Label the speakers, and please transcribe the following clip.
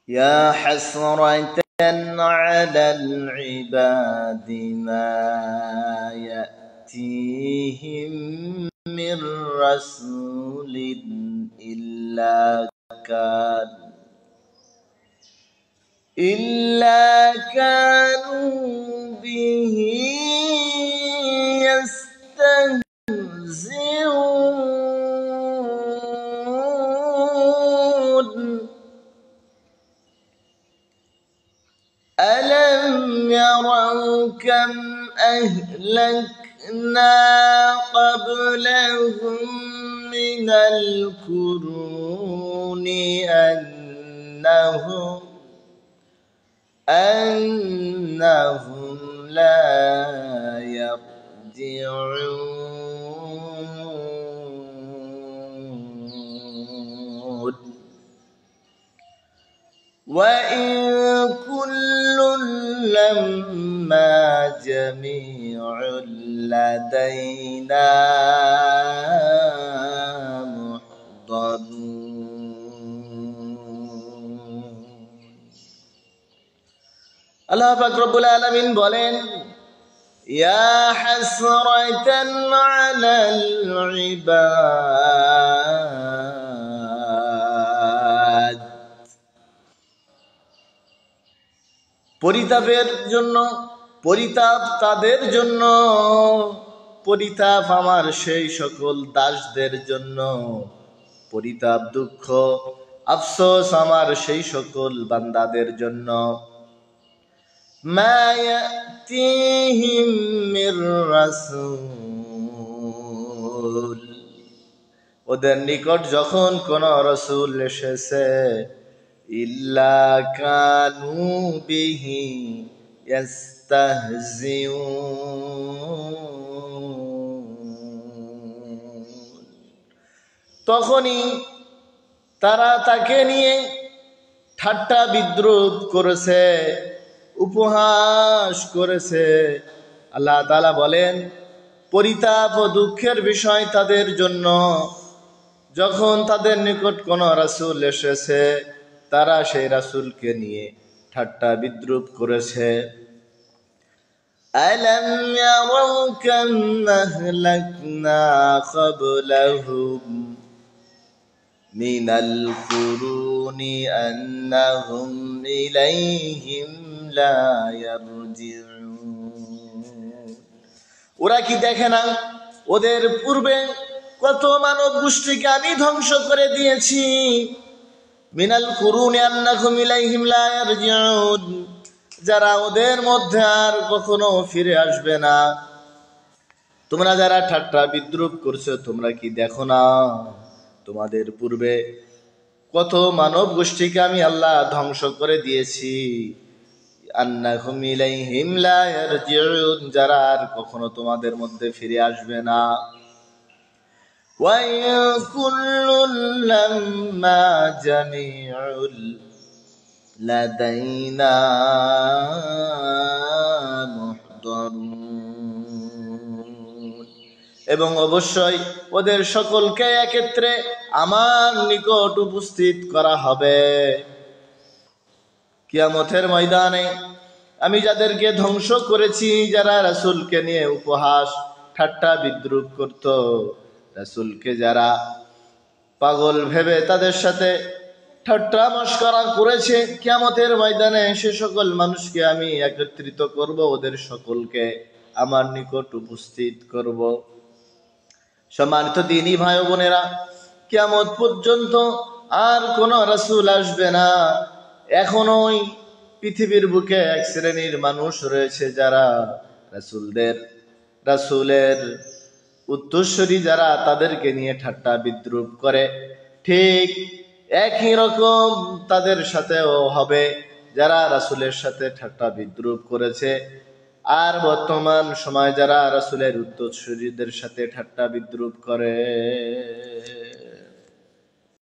Speaker 1: يا حسرة على العباد ما يأتيهم من رسول إلا كانوا به يستهزئون ألم يروا كم أهلكنا قبلهم من القرون أنهم لا يرجعون وإن كل لما جميع لدينا محضرون আল্লাহ পাক রব্বুল আলামিন বলেন ইয়া হাসরাতান আলাল ইবাদ পরিতাপের জন্য পরিতাপ তাদের জন্য পরিতাপ আমার সেই সকল দাসদের জন্য পরিতাপ দুঃখ আফসোস আমার সেই সকল বান্দাদের জন্য মা ইয়াতিহিম মির রাসূল ওদের নিকট যখন কোন রাসূল এসেছে ইল্লা কানু বিহি ইস্তাহজিউন তখনই তারা তাকে নিয়ে ঠাট্টা বিদ্রুপ করেছে উপহাস করেছে আল্লাহ তাআলা বলেন পরিতাপ ও দুঃখের বিষয় তাদের জন্য যখন তাদের নিকট কোন রাসূল এসেছে তারা সেই রাসূলকে নিয়ে ঠাট্টা বিদ্রুপ করেছে আলাম ইয়ারাউ কাম আহলাকনা ক্বাবলাহুম মিনাল কুরুনি আন্নাহুম ইলাইহিম লা ইয়ারজিউন ওরা কি দেখে না ওদের পূর্বে কত মানব গোষ্ঠীকে আমি ধ্বংস করে দিয়েছি মিনাল কুরুনি আন্নাহুম ইলাইহিম লা ইয়ারজিউন যারা ওদের মধ্যে আর কখনো ফিরে আসবে না তোমরা যারা ঠাট্টা বিদ্রুপ করছো তোমরা কি দেখো না তোমাদের পূর্বে কত মানব গোষ্ঠীকে আমি আল্লাহ ধ্বংস করে দিয়েছি আন্নাহুম ইলাইহিম লা ইয়ারজিউন যারা আর কখনো তোমাদের মধ্যে ফিরে আসবে না ওয়া কুল্লুন লাম্মা জামিউল লাদাইনা মুহদারুন এবং অবশ্যই ওদের সকলকে একত্রে আমার নিকট উপস্থিত করা হবে কিয়ামতের ময়দানে আমি যাদেরকে ধ্বংস করেছি যারা রাসূলকে নিয়ে উপহাস ঠাট্টা বিদ্রুপ করত রাসূলকে যারা পাগল ভেবে তাদের সাথে ঠাট্টা মশকরা করেছে কিয়ামতের ময়দানে সে সকল মানুষকে আমি একত্রিত করব ওদের সকলকে আমার নিকট উপস্থিত করব সম্মানিত দ্বীনি ভাই বোনেরা কিয়ামত পর্যন্ত আর কোন রাসূল আসবে না এখনোই পৃথিবীর বুকে এক শ্রেণীর মানুষ রয়েছে যারা রাসূলের উত্তরসূরি যারা তাদেরকে নিয়ে ঠাট্টা বিদ্রুপ করে ঠিক একই রকম তাদের সাথেও হবে যারা রাসূলের সাথে ঠাট্টা বিদ্রুপ করেছে আর বর্তমান সময় যারা রাসূলের উত্তরসূরিদের সাথে ঠাট্টা বিদ্রুপ করে